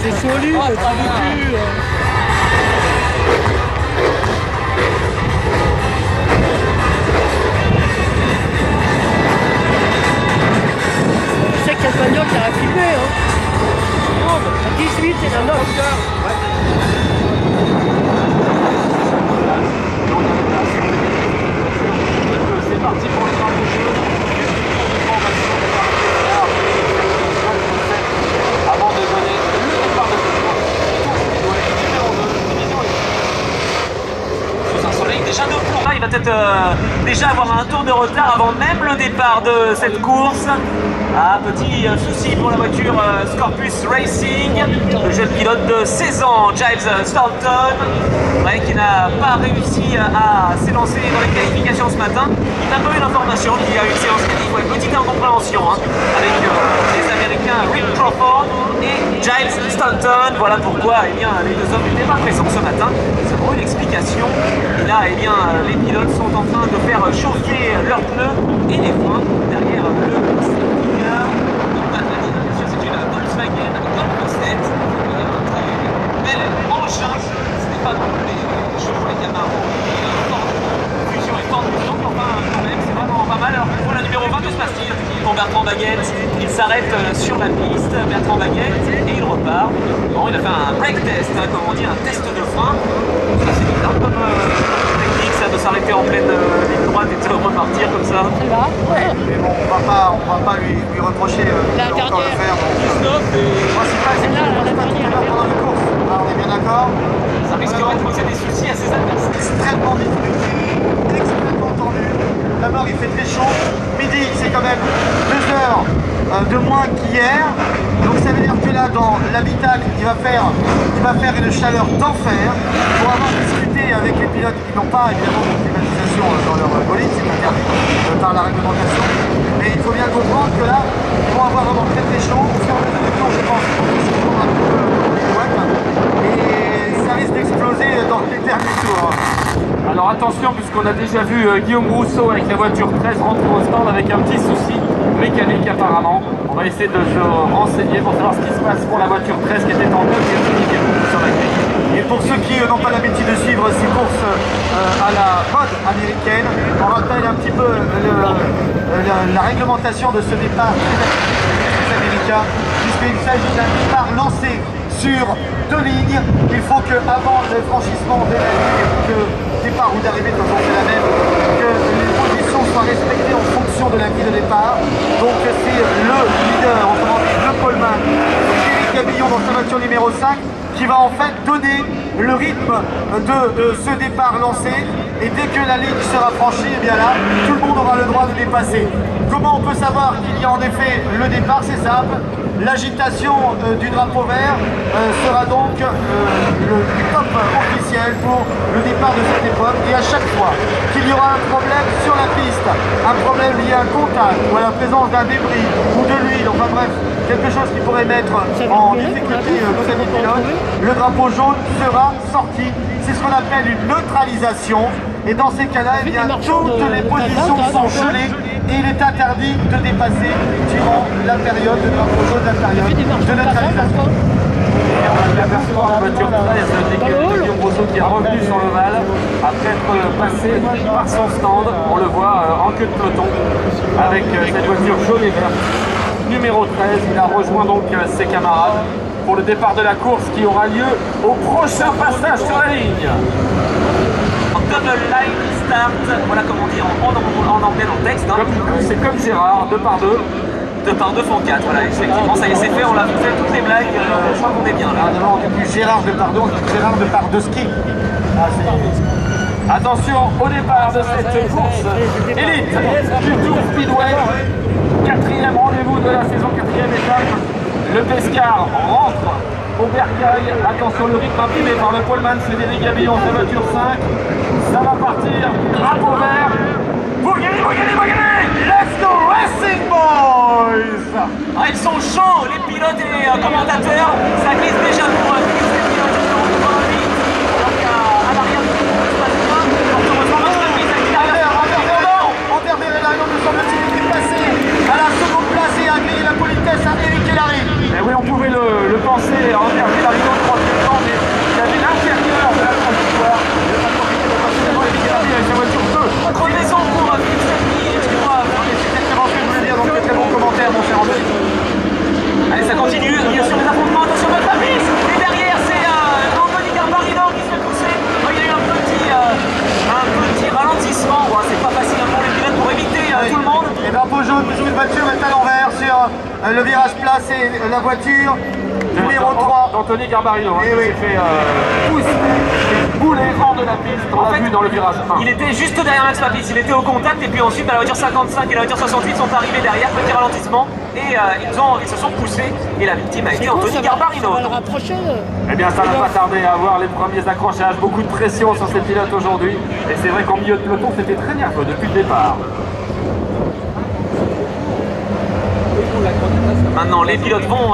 C'est solide, ça du cul. Tu sais qu'il y a le bagnole qui a filmé, hein. À 18 et la 9. C'est parti pour le drapeau jaune. Avant de donner le départ de cette course. Numéro 2, division sous un soleil déjà de plomb. Il va peut-être déjà avoir un tour de retard avant même le départ de cette course. Ah, petit souci pour la voiture Scorpus Racing, le jeune pilote de 16 ans, Giles Stanton, ouais, qui n'a pas réussi à s'élancer dans les qualifications ce matin. Il n'a pas eu l'information qu'il y a eu une séance qualif, ouais, petite incompréhension hein, avec les Américains Rick Crawford et Giles Stanton. Voilà pourquoi eh bien, les deux hommes n'étaient pas présents ce matin. Nous avons une explication. Et là, eh bien, les pilotes sont en train de faire chauffer leurs pneus et les freins derrière le c'est une Volkswagen Golf 7, très belle engin, ce n'est pas non plus les chevaux, les Yamaha, fusion et Ford fusion, enfin quand même c'est vraiment pas mal. Alors pour la numéro 20, que se passe-t-il pour Bertrand Baguette? Il s'arrête sur la piste, Bertrand Baguette, et il repart. Bon, il a fait un brake test, hein, comme on dit, un test de frein. Ça c'est bizarre comme technique, ça de s'arrêter en pleine ligne droite et de repartir comme ça. Ouais, mais bon, on va pas lui reprocher de encore le faire. Le principal, c'est qu'il ne pas tout à l'heure pendant la course. Alors, on est bien d'accord. Ça risquerait de poser des soucis à ses adversaires. Extrêmement difficile, extrêmement tendu. D'abord, il fait très chaud. Midi, c'est quand même 2 heures de moins qu'hier. Donc ça veut dire que là, dans l'habitacle, il va faire une chaleur d'enfer. Pour avoir discuté avec les pilotes qui n'ont pas évidemment de climatisation dans leur bolide, c'est interdit par la réglementation. Mais il faut bien comprendre que là, ils vont avoir vraiment très très chaud. Au fur et à mesure du temps, je pense qu'ils vont se prendre un peu les boîtes. Et ça risque d'exploser dans les derniers tours. Alors attention, puisqu'on a déjà vu Guillaume Rousseau avec la voiture 13 rentrer au stand avec un petit souci mécanique apparemment. On va essayer de se renseigner pour savoir ce qui se passe pour la voiture 13 qui était en deuxième ligne sur la grille. Et pour ceux qui n'ont pas l'habitude de suivre ces courses à la mode américaine, on rappelle un petit peu la réglementation de ce départ très américain, puisqu'il s'agit d'un départ lancé sur 2 lignes. Il faut qu'avant le franchissement de la ligne de départ ou d'arrivée, de toute façon c'est la même, que les positions soient respectées en fonction de la grille de départ. Donc c'est le leader, autrement dit le poleman, Éric Gabillon dans sa voiture numéro 5, qui va en fait donner le rythme de ce départ lancé. Et dès que la ligne sera franchie, et bien là, tout le monde aura le droit de dépasser. Comment on peut savoir qu'il y a en effet le départ? C'est simple. L'agitation du drapeau vert sera donc le top officiel pour le départ de cette épreuve. Et à chaque fois qu'il y aura un problème sur la piste, un problème lié à un contact ou à la présence d'un débris ou de l'huile, enfin bref, quelque chose qui pourrait mettre en difficulté nos amis pilotes, le drapeau jaune sera sorti. C'est ce qu'on appelle une neutralisation. Et dans ces cas-là, eh bien, toutes les positions sont gelées et il est interdit de dépasser durant la période de drapeau jaune, la période de neutralisation. Et on a bien aperçoit la voiture 13 de Guillaume Rousseau qui est revenu sur l'ovale après être passé par son stand. On le voit en queue de peloton avec cette voiture jaune et verte. Numéro 13, il a rejoint donc ses camarades pour le départ de la course qui aura lieu au prochain passage sur la ligne. Double line start, voilà comme on dit en anglais dans le texte. Hein. C'est comme Gérard, 2 par 2. 2 par 2 font 4, voilà, effectivement, ça y est, c'est fait, on l'a fait toutes les blagues, je crois qu'on est bien là. D'abord, on dit plus Gérard de par 2, on dit Gérard de par 2 ski. Attention au départ de cette course élite du Tour Speedway. 4e rendez-vous de la saison, 4e étape. Le Pescar rentre au bercail. Attention, le rythme imprimé par le poleman Frédéric Gabillon, sa voiture 5. Ça va partir, drapeau vert. Bougani, bougani, bougani. Let's go Racing Boys! Ah, ils sont chauds, les pilotes et les commentateurs. Ça glisse déjà pour les pilotes qui sont devant lui. Alors qu'à l'arrière du tout se passe bien. Heureusement, Max Verstappen est à l'extérieur. Envers Verlaine, me semble-t-il, est passé à la seconde place et a grillé la politesse à Eric Hellary. Mais le virage plat, c'est la voiture numéro 3 d'Anthony Garbarino, qui s'est fait bouler hors de la piste, on l'a vu dans le virage 1. Il était juste derrière Max Papis, il était au contact et puis ensuite la voiture 55 et la voiture 68 sont arrivés derrière, petit ralentissement et ils se sont poussés et la victime a été Anthony Garbarino. Ça va le rapprocher. Eh bien ça va pas tarder à avoir les premiers accrochages, beaucoup de pression sur ces pilotes aujourd'hui et c'est vrai qu'en milieu de peloton c'était très nerveux depuis le départ. Maintenant les pilotes vont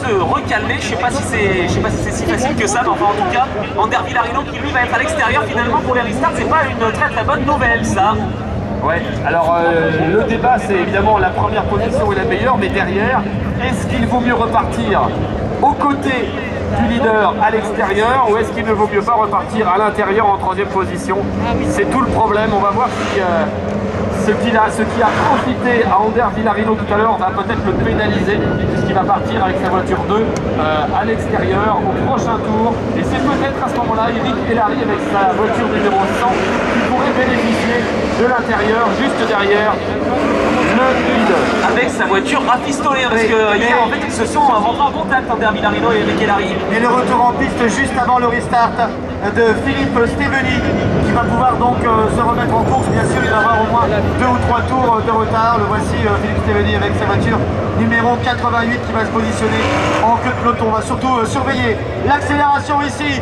se recalmer, je sais pas si c'est si facile que ça, mais enfin en tout cas, Ander Villarino qui lui va être à l'extérieur finalement pour les restarts, c'est pas une très bonne nouvelle ça. Ouais, alors le débat c'est évidemment la première position est la meilleure, mais derrière, est-ce qu'il vaut mieux repartir aux côtés du leader à l'extérieur ou est-ce qu'il ne vaut mieux pas repartir à l'intérieur en troisième position? C'est tout le problème, on va voir si ce qui a profité à Ander Villarino tout à l'heure va peut-être le pénaliser puisqu'il va partir avec sa voiture 2 à l'extérieur au prochain tour et c'est peut-être à ce moment-là Eric Hellary avec sa voiture numéro 100 qui pourrait bénéficier de l'intérieur juste derrière le leader. Avec sa voiture rafistolée parce que hier en fait ils se sont rentrés en contact Ander Villarino et Eric Hellary. Et le retour en piste juste avant le restart de Philippe Steveni qui va pouvoir donc se remettre en course. Bien sûr il va avoir au moins 2 ou 3 tours de retard. Le voici Philippe Steveni avec sa voiture numéro 88 qui va se positionner en queue de peloton. On va surtout surveiller l'accélération ici,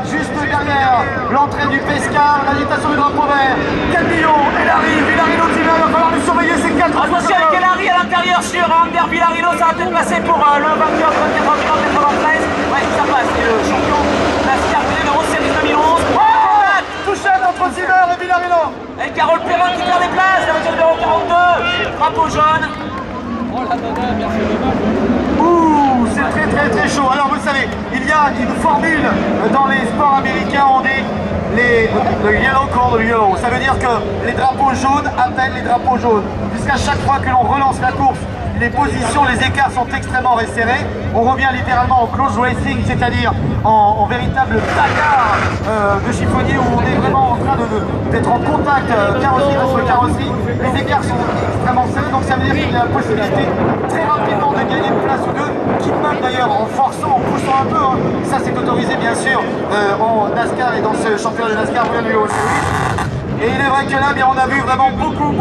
juste derrière l'entrée du Pescar, l'agitation du drapeau vert. Camillo, Hellary, Villarino, il va falloir lui surveiller ces 4. Attention avec Hellary à l'intérieur sur Ander Villarino, ça va peut-être passer pour le vainqueur de 93. Ouais, ça passe, et le champion NASCAR numéro série 2011. Touchette entre Zimmer et Villarino. Et Carole Perrin qui perd des places, la voiture numéro 42, drapeau jaune. Ouh, c'est très chaud. Alors vous savez, il y a une formule dans les sports américains, on dit le yellow call the yellow. Ça veut dire que les drapeaux jaunes appellent les drapeaux jaunes. Puisqu'à chaque fois que l'on relance la course, les positions, les écarts sont extrêmement resserrés. On revient littéralement en close racing, c'est-à-dire en véritable bagarre de chiffonnier où on est vraiment en train d'être en contact carrosserie contre carrosserie. Les écarts sont extrêmement serrés, donc ça veut dire qu'il y a la possibilité très rapidement de gagner une place ou deux, quitte même d'ailleurs en forçant, en poussant un peu. Hein. Ça c'est autorisé bien sûr en NASCAR et dans ce championnat de NASCAR World Numéro Series. Et il est vrai que là, bien, on a vu vraiment beaucoup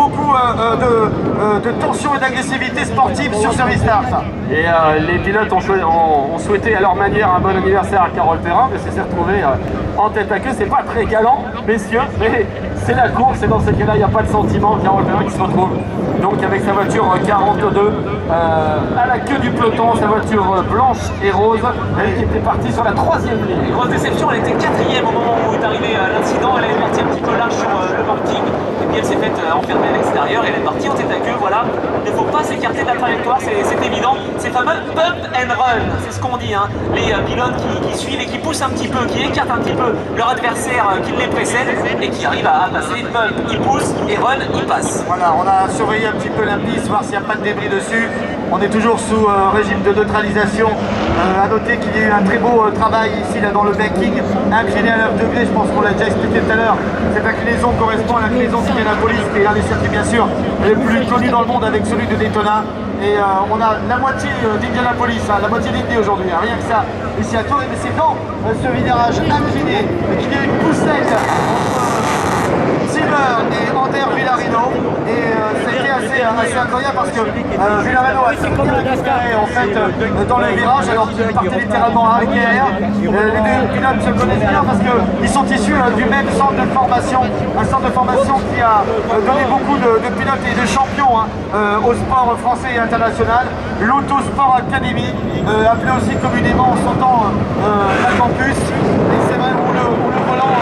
de tension et d'agressivité sportive sur ce restart. Et les pilotes ont souhaité à leur manière un bon anniversaire à Carole Perrin, mais s'est retrouvé en tête à queue. C'est pas très galant, messieurs, mais c'est la course et dans ces cas-là, il n'y a pas de sentiment. Carole Perrin qui se retrouve donc avec sa voiture 42 à la queue du peloton, sa voiture blanche et rose, elle qui était partie sur la 3e ligne. Grosse déception, elle était 4e au moment où est arrivé l'incident, elle est partie un petit peu large sur le parking, et puis elle s'est faite enfermer à l'extérieur, elle est partie en tête à queue, voilà. Il ne faut pas s'écarter de la trajectoire, c'est évident. Ces fameux bump and run, c'est ce qu'on dit, hein. Les pilotes qui suivent et qui poussent un petit peu, qui écartent un petit peu leur adversaire qui les précède et qui arrive à passer bump, ils poussent et run, ils passent. Voilà, on a surveillé un petit peu la piste, voir s'il n'y a pas de débris dessus. On est toujours sous régime de neutralisation. À noter qu'il y a eu un très beau travail ici là, dans le banking, incliné à 9 degrés, je pense qu'on l'a déjà expliqué tout à l'heure. Cette inclinaison correspond à l'inclinaison d'Indianapolis, qui est un des circuits bien sûr les plus connus dans le monde avec celui de Daytona. Et on a la moitié d'Indianapolis, la moitié d'Indy aujourd'hui, hein, rien que ça, ici à Tours. Mais c'est dans ce virage incliné qu'il y a une poussette entre Zimmer et Ander Villarino. Et c'était assez incroyable parce que Villarino a bien récupéré en fait dans le virage alors qu'il partait littéralement arrière. Les deux pilotes se connaissent bien parce qu'ils sont issus du même centre de formation, un centre de formation qui a donné beaucoup de pilotes et de champions au sport français et international, l'Autosport Academy, appelé aussi communément en son temps la campus, et c'est vrai où le volant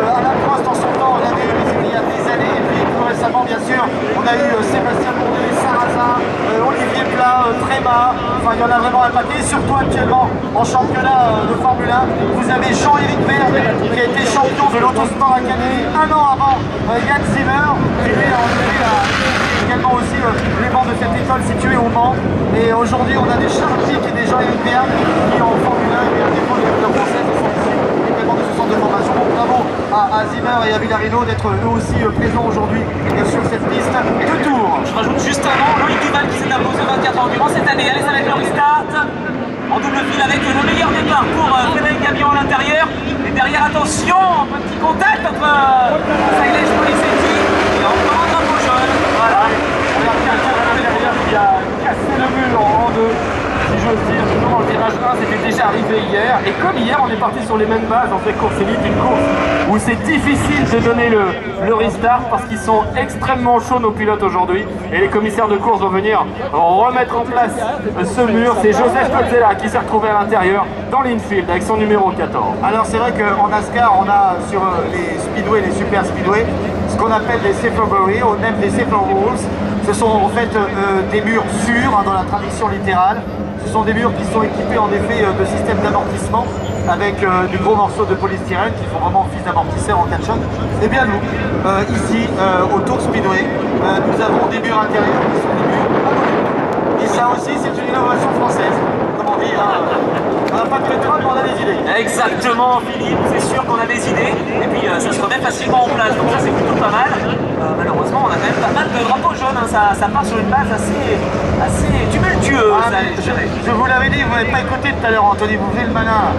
à la Prost en son temps, on l'avait eu il y a des années, et puis plus récemment bien sûr, on a eu Sébastien Bourdais, Sarrazin, Olivier Plat, Tréma, enfin il y en a vraiment un paquet, surtout actuellement en championnat de Formule 1, vous avez Jean-Éric Vergne qui a été champion de l'Autosport Academy un an avant Yann Zimmer, qui lui a également aussi les bancs de cette école située au Mans, et aujourd'hui on a des Chartiques et des Jean-Éric Vergne qui en Formule 1 et des dépôts de françaises sont issus également de ce centre de formation. bravo à Zimmer et à Villarino d'être eux aussi présents aujourd'hui sur cette piste de Tours. Je rajoute juste un nom, Loïc Duval qui s'est imposé 24 ans durant cette année. Allez, ça va être le restart. En double fil avec le meilleur départ pour Frédéric Gabillon à l'intérieur. Et derrière, attention, un petit contact entre Sailège Policetti et encore un drapeau jaune. Voilà. On a quelqu'un à l'intérieur qui a cassé le mur en deux, si j'ose dire. Justement, le virage 1, c'était déjà arrivé hier. Et comme hier, on est parti sur les mêmes bases en fait course élite, une course où c'est difficile de donner le restart parce qu'ils sont extrêmement chauds nos pilotes aujourd'hui. Et les commissaires de course vont venir remettre en place ce mur. C'est Joseph Pozzella qui s'est retrouvé à l'intérieur dans l'infield avec son numéro 14. Alors c'est vrai qu'en NASCAR, on a sur les speedway, les super speedway, ce qu'on appelle les safer barriers, on aime les safer rules. Ce sont en fait des murs sûrs dans la traduction littérale. Ce sont des murs qui sont équipés en effet de systèmes d'amortissement avec des gros morceaux de polystyrène qui font vraiment office d'amortisseur en cas de choc. Et bien nous, ici au Tours Speedway, nous avons des murs intérieurs qui sont des murs amovibles. Et ça aussi c'est une innovation française. Comme on dit, on n'a pas de pétrole mais on a des idées. Exactement, Philippe, c'est sûr qu'on a des idées. Et puis ça se remet facilement en place, donc ça c'est plutôt pas mal. Malheureusement, on a quand même pas mal de drapeaux jaunes, hein. Ça part sur une base assez tumultueuse. Je vous l'avais dit, vous n'avez pas écouté tout à l'heure, Anthony, vous venez le malin.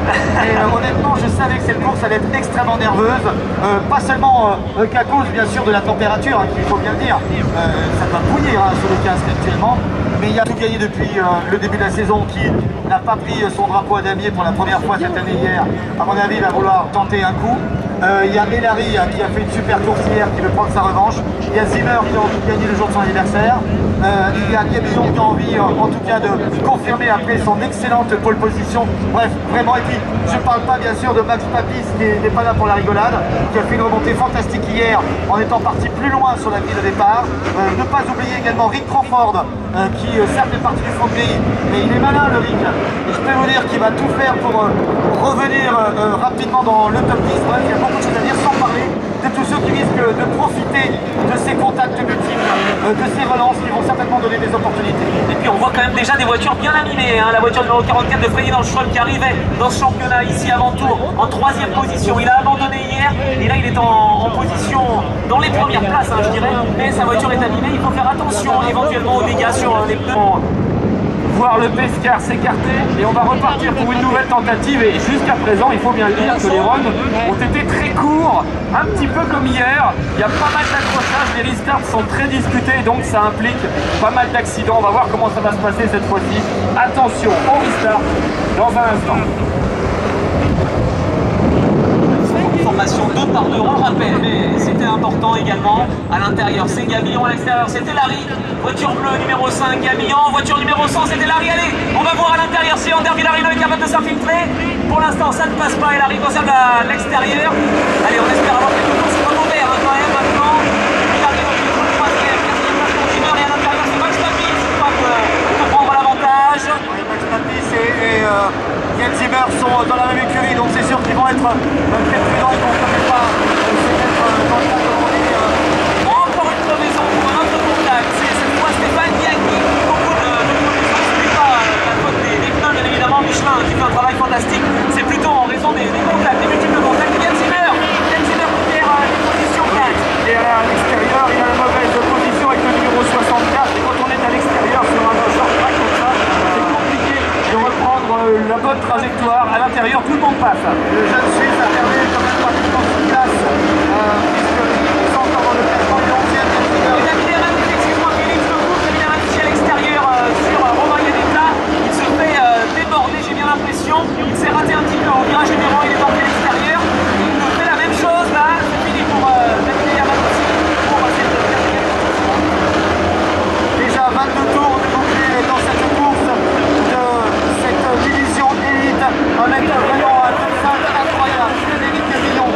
Et honnêtement, je savais que cette course allait être extrêmement nerveuse. Pas seulement qu'à cause, bien sûr, de la température, hein, qu'il faut bien le dire. Ça va bouillir sur le casque actuellement. Mais il a tout gagné depuis le début de la saison, qui n'a pas pris son drapeau à damier pour la première fois cette année hier. À mon avis, il va vouloir tenter un coup. Il y a Elari qui a fait une super course hier, qui veut prendre sa revanche. Il y a Zimmer qui a envie de gagner le jour de son anniversaire. Il y a Gabillon qui a envie, en tout cas, de confirmer après son excellente pole position. Bref, vraiment. Et puis, je ne parle pas bien sûr de Max Papis, qui n'est pas là pour la rigolade, qui a fait une remontée fantastique hier, en étant parti plus loin sur la grille de départ. Ne pas oublier également Rick Crawford, qui certes est parti du fond de grille, mais il est malin, le Rick. Et je peux vous dire qu'il va tout faire pour revenir rapidement dans le top 10. Bref, il y a beaucoup de choses à dire, sans parler de tous ceux qui risquent de profiter de ces contacts multiples, de ces relances qui vont certainement donner des opportunités. Et puis on voit quand même déjà des voitures bien animées, hein. La voiture numéro 44 de Freddy Danschromm qui arrivait dans ce championnat ici avant tour en 3e position. Il a abandonné hier et là il est en position dans les premières places, hein, je dirais. Mais sa voiture est animée, il faut faire attention éventuellement aux dégâts sur les pneus. Voir le Pescar s'écarter et on va repartir pour une nouvelle tentative. Et jusqu'à présent, il faut bien le dire que les runs ont été très courts, un petit peu comme hier. Il y a pas mal d'accrochages, les restarts sont très discutés, donc ça implique pas mal d'accidents. On va voir comment ça va se passer cette fois-ci. Attention au restart dans un instant. Formation 2 par 2, on le rappelle, mais c'était important également. À l'intérieur, c'est Gabillon, à l'extérieur, c'était Larry. Voiture bleue numéro 5, Gabillon. Voiture numéro 100, c'était Larry. Allez, on va voir à l'intérieur si Ander Villarino est capable de s'infiltrer. Pour l'instant, ça ne passe pas et Larry conserve l'extérieur. Allez, on espère avoir quelque chose. C'est pas mauvais hein, quand même maintenant. Villarino qui est le troisième, quatrième place pour Zimmer et à l'intérieur, c'est Max Papis qui peut prendre l'avantage. Oui, Max Papis et Yann Zimmer sont dans la même écurie, donc c'est sûr qu'ils vont être très prudents, ils vont quand même pas se mettre dans le tas de Encore une crevaison pour un autre contact. C'est cette fois Stéphane Diaghi. Beaucoup de crevaisons. Ce n'est pas la faute des pneus, bien évidemment. Michelin qui fait un travail fantastique. C'est plutôt en raison des contacts, des multiples contacts. Yann Zimmer qui perd les positions 4. Et à l'extérieur, il a la mauvaise position avec le numéro 64. Et quand on est à l'extérieur sur un short track comme ça, c'est compliqué de reprendre la bonne trajectoire. À l'intérieur, tout le monde passe. Le jeune Suisse a perdu quand même pratiquement sur place, puisqu'ils sont encore dans le classement du 11e. Il a mis les mains, excuse-moi Félix, le coup, il a mis la main à l'extérieur sur Romain Yanetta. Il se fait déborder, j'ai bien l'impression. Il s'est raté un petit peu au virage numéro 1, il est parti à l'extérieur. Il nous fait la même chose là. C'est fini pour David Yamatossi pour cette quatrième position. Déjà 22 tours de bouclier dans cette course de cette division élite, avec vraiment un top 5 incroyable. Frédéric Gabillon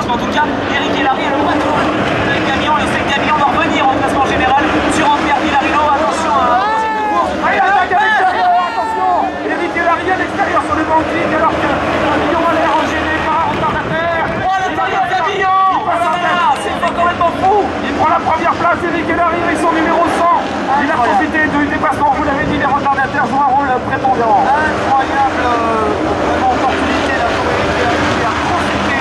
mais en tout cas, Eric Hellary est le patron du camion, et c'est le camion doit revenir en classement général sur Ampère Villarino. Attention à la course. Ah, il attaque à l'extérieur, attention! Eric Hellary à l'extérieur sur le banking alors que Gabillon a l'air gêné par un retardataire. Oh, l'intérieur de Gabillon! C'est complètement fou! Il prend la première place, Eric Hellary avec son numéro 100. Il a profité du dépassement, vous l'avez dit, les retardataires jouent un rôle prépondérant. Incroyable vraiment opportunité là pour Eric Hellary qui a profité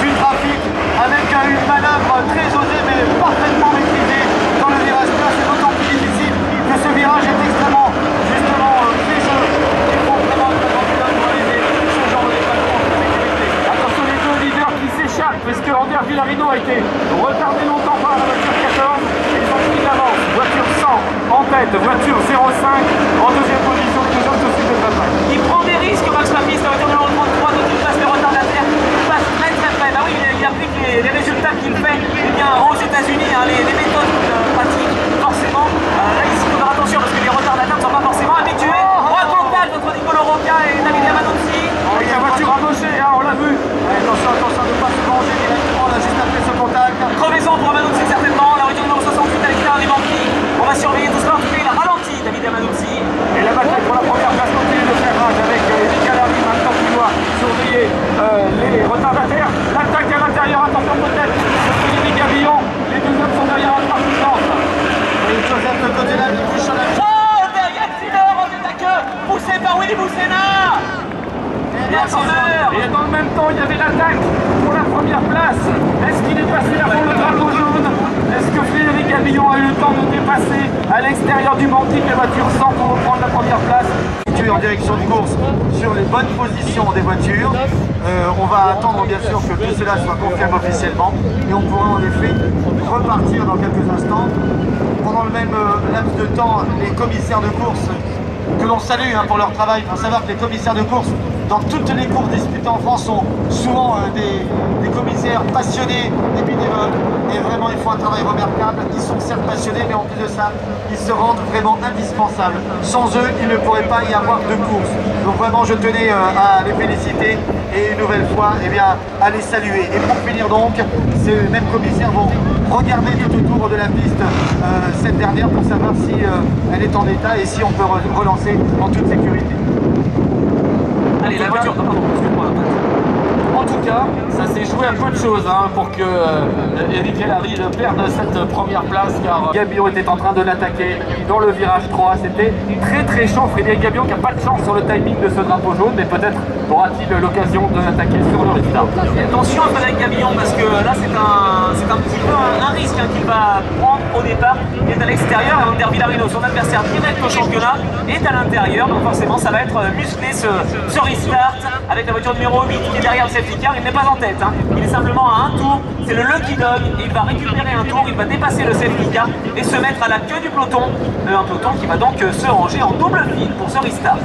du trafic avec une manœuvre très osée mais parfaitement maîtrisée dans le virage plat. C'est d'autant plus difficile que ce virage est extrêmement justement piégeux. Il faut vraiment bien réaliser ce genre de déplacement de sécurité. Attention les deux leaders qui s'échappent parce que Ampère Villarino a été retardé longtemps par la voiture 14 et ils ont pris d'avance. Voiture 100 en tête, voiture 05 en deuxième position, les deux hommes se suivent de très près. Il prend des risques, Max Papis, la voiture numéro 33, donc il passe les retardataires, il passe très très près. Bah oui, il applique les résultats qu'il fait eh bien, aux États-Unis, hein, les méthodes pratiques, forcément. Là, ici, il faut faire attention parce que les retardataires ne sont pas forcément habitués. Contact entre Nicolo Rocca et Davide Yamanozzi. Avec la voiture à gaucher, hein, on l'a vu. Attention, attention de ne pas se manger directement là juste après ce contact. Crevaison pour Yamanozzi certainement, la voiture numéro 68 à l'extérieur du banquis. On va surveiller tout cela, en tout cas il a ralenti Davide Yamanozzi. Et la bataille pour la première place continue de faire rage avec Eric Hellary maintenant qui doit surveiller les retardataires. L'attaque à l'intérieur, attention peut-être sur Philippe Gabillon. Les deux hommes sont derrière la participante. Et Joseph de côté là, il touche à la Oh, derrière Tiller en tête à queue, poussé par Willy Boussena. Et dans le même temps, il y avait l'attaque pour la première place. Est-ce qu'il est passé avant le drapeau jaune? Est-ce que Frédéric Gabillon a eu le temps de dépasser à l'extérieur du banquet la voiture 100 pour reprendre la première place? en direction de course sur les bonnes positions des voitures. On va attendre bien sûr que tout cela soit confirmé officiellement et on pourra en effet repartir dans quelques instants. Pendant le même laps de temps, les commissaires de course que l'on salue pour leur travail. Il faut savoir que les commissaires de course dans toutes les courses disputées en France sont souvent des commissaires passionnés, des bénévoles, et vraiment ils font un travail remarquable. Ils sont certes passionnés, mais en plus de ça, ils se rendent vraiment indispensables. Sans eux, il ne pourrait pas y avoir de course. Donc vraiment, je tenais à les féliciter et une nouvelle fois, eh bien, à les saluer. Et pour finir donc, ces mêmes commissaires vont regarder tout autour de la piste cette dernière pour savoir si elle est en état et si on peut relancer en toute sécurité. Allez, la voiture. Pardon, excuse-moi. En tout cas, ça s'est joué à peu de choses pour que Eric Hellary perde cette première place, car Gabillon était en train de l'attaquer dans le virage 3. C'était très chaud. Frédéric Gabillon qui n'a pas de chance sur le timing de ce drapeau jaune, mais peut-être aura-t-il l'occasion de l'attaquer sur le restart. Attention à Frédéric Gabillon, parce que là c'est un petit peu un risque qu'il va prendre au départ. Il est à l'extérieur, et Ander Villarino, son adversaire direct au championnat, est à l'intérieur. Donc forcément ça va être musclé ce restart avec la voiture numéro 8 qui est derrière le safety car. Il n'est pas en tête, il est simplement à un tour. C'est le Lucky Dog, et il va récupérer un tour, il va dépasser le safety car et se mettre à la queue du peloton. Un peloton qui va donc se ranger en double file pour ce restart.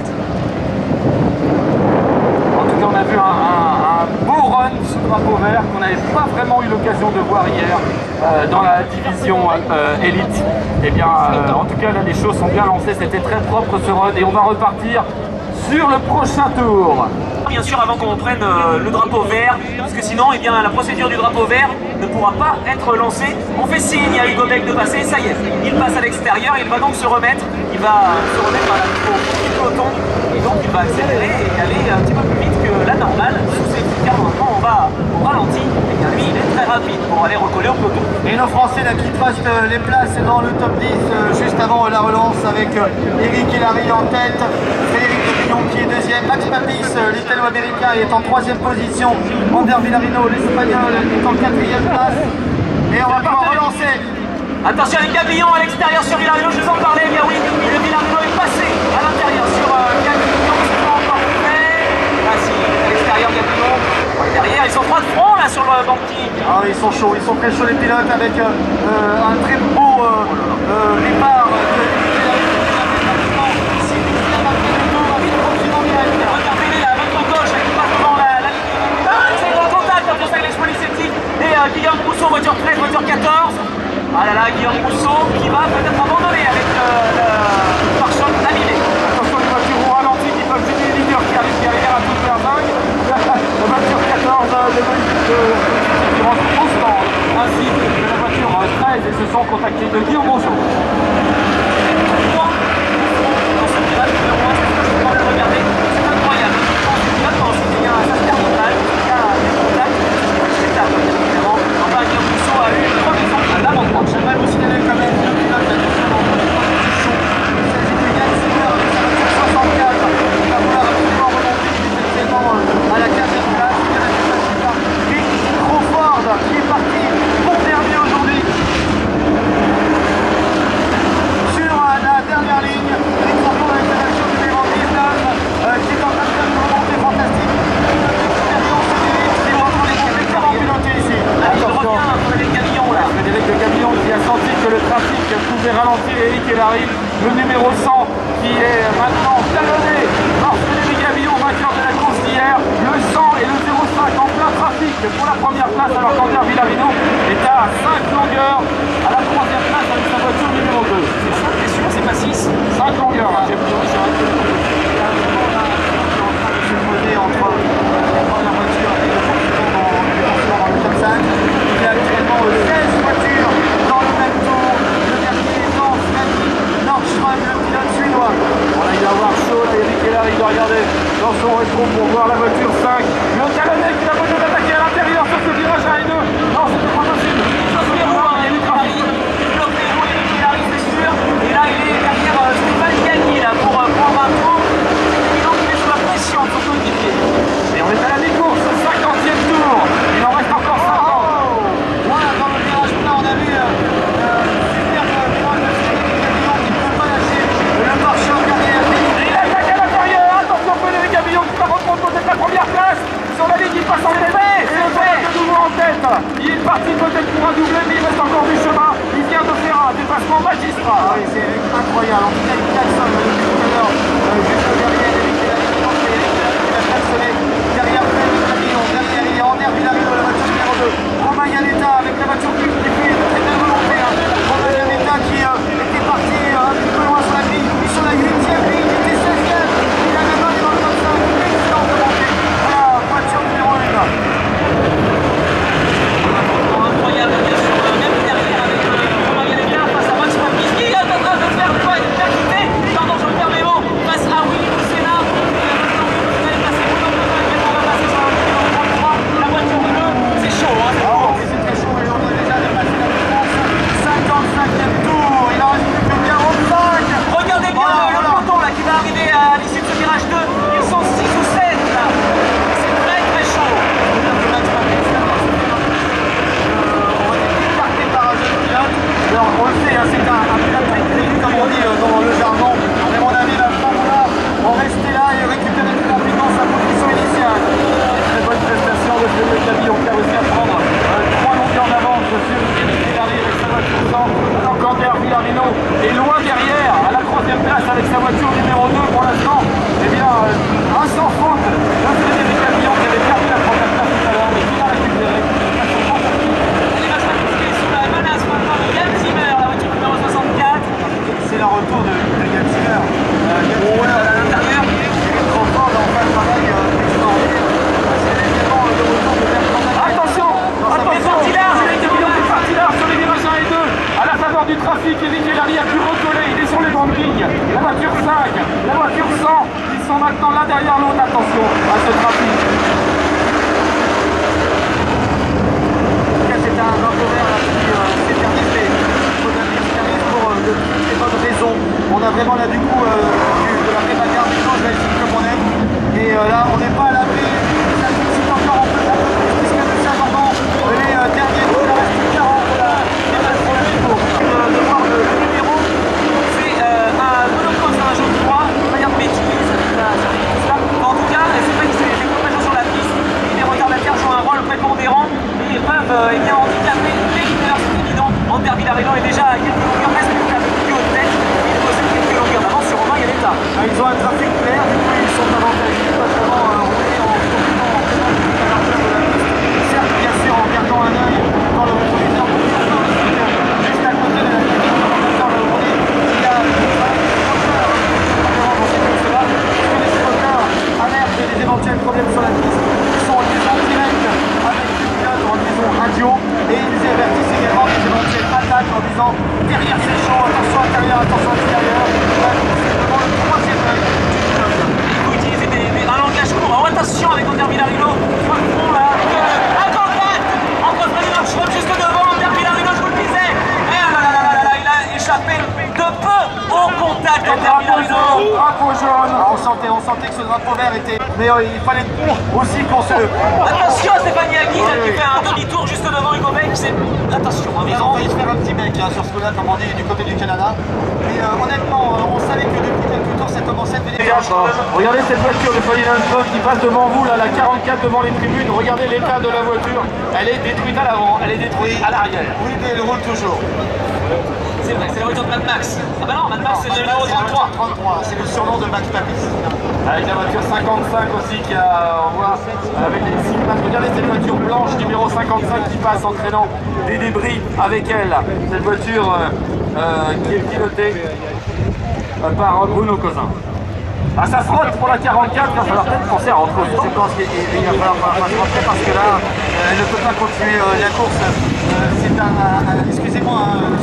En tout cas, on a vu un beau run sous drapeau vert qu'on n'avait pas vraiment eu l'occasion de voir hier dans la division élite. Et bien, en tout cas, là, les choses sont bien lancées. C'était très propre ce run et on va repartir sur le prochain tour. Bien sûr, avant qu'on prenne le drapeau vert, parce que sinon, eh bien, la procédure du drapeau vert ne pourra pas être lancée. On fait signe à Hugo Beck de passer, ça y est, il passe à l'extérieur, il va donc se remettre, au peloton, et donc il va accélérer et aller un petit peu plus vite que la normale. Sous ces car normalement on va au ralenti, et bien lui il est très rapide pour aller recoller au peloton. Et nos Français là, qui trustent les places dans le top 10 juste avant la relance avec Eric Hellary en tête, Frédéric Gabillon qui est deuxième, Max Papis, l'Italo-Américain est en troisième position, Ander Villarino, l'Espagnol est en quatrième place. Et on va pouvoir relancer. Attention avec Gabillon à l'extérieur sur Villarino, je vous en parlais, bien oui, le Villarino est passé à l'intérieur sur Gabillon, c'est pas encore fait. Ah si, à l'extérieur Gabillon, derrière ils sont trois de front là sur le banquis. Ah ils sont chauds, ils sont très chauds les pilotes avec un très beau départ de Guillaume Rousseau, voiture 13, voiture 14. Ah là là, Guillaume Rousseau qui va peut-être abandonner avec le pare-choc annulé. Attention, les voitures au ralenti qui peuvent gêner les leaders qui arrivent derrière à toute la vague. La voiture 14 de c'est de Guillaume Rousseau. Dans ce virage numéro 1, c'est ce que je peux le regarder, c'est incroyable. Là, quand c'est bien, ça se termine mal, il y a des contacts, c'est spectacle, évidemment. Enfin, Guillaume Rousseau a eu une première à l'avantage. J'aimerais vous signaler quand même le pilote de la deuxième position. Il s'agit de Yann Zimmer avec sa voiture 64. Il va vouloir absolument remonter effectivement à la 15e place. Il vient d'être passé par Rick Crawford qui est parti pour dernier aujourd'hui. Sur la dernière ligne, Rick Crawford avec la voiture numéro 19 qui est en train de faire une remontée fantastique. L'expérience de Rick qui est en train de piloter ici. Il revient entre les camions là. Frédéric Le Gabillon qui a senti que le trafic pouvait ralentir Eric Elary, le numéro 100 qui est maintenant talonné par Frédéric Gabillon, vainqueur de la course d'hier. Le 100 et le 05 en plein trafic pour la première place, alors qu'Andrea Villarino est à 5 longueurs à la 3e place avec sa voiture numéro 2. C'est ça, t'es sûr, c'est pas 6? 5 longueurs, hein, j'ai pris, c'est vrai que Se poser entre la première voiture et le poursuivant dans le top 5. Il y a actuellement 16 voitures dans le même tour. Le dernier étant Freddy Nordström, le pilote suédois. voilà, il va avoir chaud là, Eric Elary, il doit regarder dans son rétro pour voir la voiture 5. Le talonné qui a besoin d'attaquer à l'intérieur sur ce virage 1 et 2. Non, c'était pas possible. Il y a du trafic. C'est sûr. Et là, il est derrière Stéphane Gagny là pour prendre un tour. Il en met sous la pression de son coéquipier. Et on est à la mi-course, 50e tour. Il en reste encore 50. Voilà, dans le virage plat, on a vu super virage de Frédéric Gabillon qui ne peut pas lâcher le pare-choc derrière lui. Il attaque à l'intérieur. Attention, Frédéric Gabillon qui va reprendre peut-être la première place. Sur la ligne, il passe en tête. Et le fait de nouveau en tête. Il est parti peut-être pour un doublé, mais il reste encore du chemin. Il vient de faire un dépassement magistral. Ah oui, c'est incroyable. En tout cas, il klaxonne depuis tout à l'heure juste derrière Eric Elary. Je pense qu'Eric Elary qui va klaxonner derrière Frédéric Gabillon. Derrière, il y a Andrea Villarino, la voiture numéro 2. Romain Yannetta avec la voiture qui fait de très belle volonté. Romain Yannetta qui était parti un petit peu loin sur la grille. Il est sur la 8e ligne, il était 16e. Il a même pas dans le top 5. Excellente remontée à la voiture numéro 1. Incroyable, bien sûr, même derrière avec Romain Yannetta face à Max Marquez qui est en train de faire quoi? Une percutée, pardon, je me perds mes mots, face à Willy Lucena. La voiture de bleu, c'est chaud, hein, c'est Oh, beau. oui, c'est très chaud et on a déjà dépassé la distance. 55e tour, il en reste plus que 45. Regardez bien le peloton là qui va arriver à l'issue de ce virage 2. Ils sont 6 ou 7 là. C'est très très chaud. Alors, on le sait, hein, c'est un pilote très technique, comme on dit dans le jargon. Mais mon avis, va falloir en rester là et récupérer plus rapidement sa position initiale. Très bonne prestation de Frédéric Gabillon qui a réussi à prendre 3 longueurs d'avance sur Eric Elary avec sa voiture 100. Alors qu'Andrea Villarino est loin derrière à la 3e place avec sa voiture numéro 2 pour l'instant. Eh bien, un sans faute de Frédéric Gabillon qui avait perdu la première place tout à l'heure mais qui l'a récupéré. Il va s'appliquer sous la menace maintenant de Yann Zimmer, la voiture numéro 64. C'est le retour de Yann Zimmer. Yann Zimmer À l'intérieur. Eric Crawford en fait un travail extraordinaire. C'est évidemment le retour de Bertrand Daguerre. Attention, attention, Frédéric Gabillon qui est parti là sur les virages 1 et 2. À la faveur du trafic, Eric Elary a pu recoller, il est sur les grandes lignes. La voiture 5, la voiture 100, ils sont maintenant l'un derrière l'autre. Attention à ce trafic. C'est un drapeau vert là, qui s'éternise, mais pour de très bonnes raisons. On a vraiment là du coup de la prépagarde du temps, je vais essayer comme on aime. Et là, on n'est pas à l'abri. Ça suscite encore un peu plus, puisque nous sommes pendant les derniers tours. Il reste 40 là. Il y a le problème pour de voir le numéro. C'est un monocross à un jaune 3, pas dire de bêtises, ça. En tout cas, c'est vrai que c'est des compétences sur la piste. Les retardataires jouent un rôle prépondérant et ils peuvent handicaper les leaders, c'est évident. Andrea Villarino est déjà à quelques longueurs, presque plus haut de tête. Il possède quelques longueurs d'avance sur Romain Yannetta. Ils ont un trafic clair, du coup ils sont avantagés. Ils peuvent vraiment rouler en profitant de la largeur de la piste. Certes, bien sûr, en gardant un œil dans le rétroviseur pour qu'ils soient juste à côté de la ligne. Dans le roulis, il y a des spotters alertent des éventuels problèmes sur la piste. Ils sont en liaison directe avec les pilotes en liaison radio et ils avertissent également des éventuelles attaques en disant ton drapeau jaune. Ah, on sentait que ce drapeau vert était... Mais il fallait aussi qu'on se... Attention à Stéphanie Agui qui fait un demi-tour juste devant Hugo Bec. Attention, hein, Ils ont failli se faire un petit bec sur ce coup-là, comme on dit, du côté du Canada. Mais honnêtement, on savait que depuis quelques tours, ça commençait à devenir... Regardez cette voiture de Ferdinand Scott qui passe devant vous, là, la 44 devant les tribunes. Regardez l'état de la voiture. Elle est détruite à l'avant, elle est détruite à l'arrière. Oui, mais elle roule toujours. C'est vrai, c'est la voiture de Mad Max. Ah bah non, Mad Max c'est le numéro 33. 33, c'est le surnom de Max Papis. Avec la voiture 55 aussi qui a, on voit, avec les signes. Regardez cette voiture blanche numéro 55 qui passe entraînant des débris avec elle. Cette voiture qui est pilotée par Bruno Cousin. Ah, ça frotte pour la 44, il va falloir peut-être penser à rentrer au stand. Je pense qu'il va falloir pas se rentrer parce que là, elle ne peut pas continuer la course. C'est excusez-moi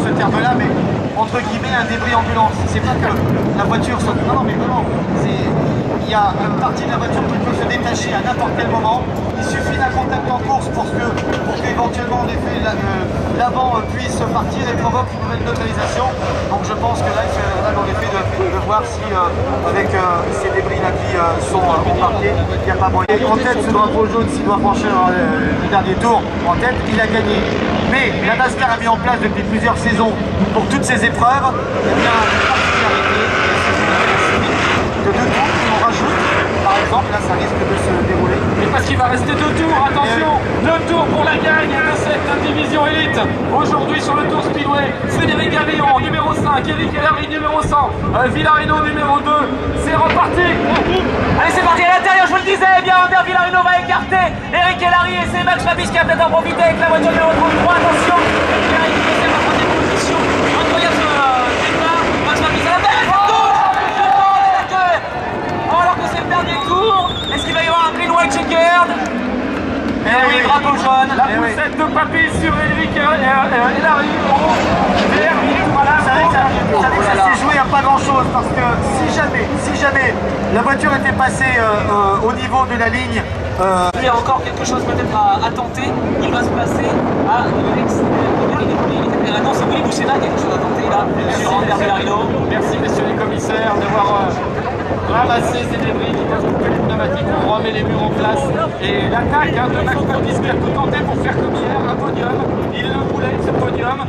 ce terme-là, mais entre guillemets un débris ambulance. C'est pas que la voiture soit... Non, mais vraiment, il y a une partie de la voiture qui peut se détacher à n'importe quel moment. Il suffit d'un contact en course pour qu'éventuellement l'avant puisse partir et provoque une nouvelle neutralisation. Donc je pense que là, il faudra dans l'effet de voir si avec ces débris-là qui sont embarqués, il n'y a pas moyen. En tête, ce drapeau jaune, s'il doit franchir le dernier tour, en tête, il a gagné. Mais la NASCAR a mis en place depuis plusieurs saisons pour toutes ces épreuves, il y a une particularité, que 2 tours, on rajoute, par exemple, là ça risque de se dérouler. Et parce qu'il va rester 2 tours, attention, 2 tours pour la gagne de cette division élite. Aujourd'hui sur le Tour Speedway, Frédéric Gavillon, numéro 5, Eric Hellary, numéro 100, Villarino, numéro 2, c'est reparti. Allez, c'est parti à l'intérieur, je vous le disais, eh bien, Ander Villarino va écarter Eric Hellary et c'est Max Papis qui a peut-être en profité avec la voiture numéro 33, attention, Eric Hellary qui fait sa troisième position, incroyable ce départ, Max Papis à la belle, alors que c'est le dernier tour, est-ce qu'il va y avoir un green white checkered? Eh oui, drapeau jaune. La poussette de Papis sur Eric Hellary, voilà. Vous savez que ça s'est joué à pas grand chose parce que si jamais la voiture était passée au niveau de la ligne, il y a encore quelque chose peut-être à tenter. Il va se passer à l'extérieur. Non, c'est Willy Bouchena qui a quelque chose à tenter là sur Ander Villarino. Merci messieurs les commissaires d'avoir ramassé ces débris qui peuvent couper les pneumatiques. On remet les murs en place. Et l'attaque de Max Papis qui a tout tenté pour faire comme hier, un podium. Il le voulait ce podium.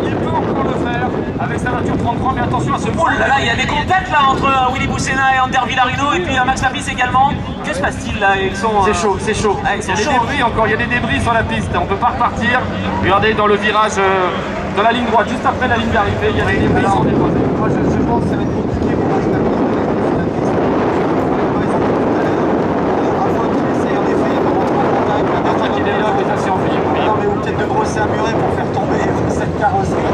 Il peut encore le faire avec sa voiture 33, mais attention à ce point. Oh là là, il y a des contacts là entre Willy Bouchena et Ander Villarino et puis Max Papis également. Que se passe-t-il là? Ils sont. c'est chaud, c'est chaud. Ah, ils sont Il y a des chauds. débris encore, il y a des débris sur la piste. On ne peut pas repartir. Regardez dans le virage de la ligne droite, juste après la ligne d'arrivée, il y a des débris qui sont déposés. Moi je pense que ça va être compliqué pour Max Papis de rester sur la piste. Par exemple, tout à l'heure, Rafa qui essaie en effet de rentrer en contact. L'attaque qui développe déjà sur Philippe. Non, mais ou peut-être de brosser un muret pour faire tomber cette carrosserie.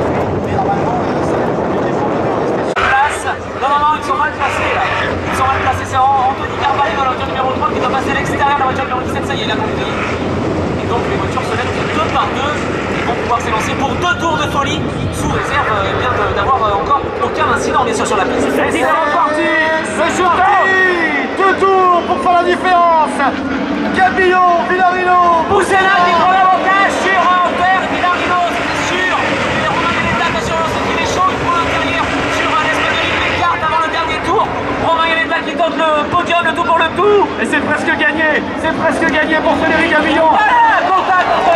Mais normalement, ça va être compliqué pour lui de rester sur Place. Non, ils sont mal placés là. Ils sont mal placés. C'est Anthony Carvalho dans la voiture numéro 3 qui doit passer à l'extérieur de la voiture numéro 17. Ça y est, il a compris. Et donc les voitures se mettent 2 par 2. Ils vont pouvoir s'élancer pour 2 tours de folie sous réserve bien d'avoir encore aucun incident bien sûr sur la piste. Et c'est reparti. Le shooter. 2 tours pour faire la différence. Gavillon, Villarino, Bouchena qui prend l'avantage sur Ander Villarino, c'est sûr. Et Romain Gueletta, attention, c'est qu'il est chaud, il prend l'intérieur sur l'Espagnol, il l'écarte avant le dernier tour. Romain Gueletta qui tente le podium, le tout pour le tout. Et c'est presque gagné pour Frédéric Gavillon. Voilà, contact entre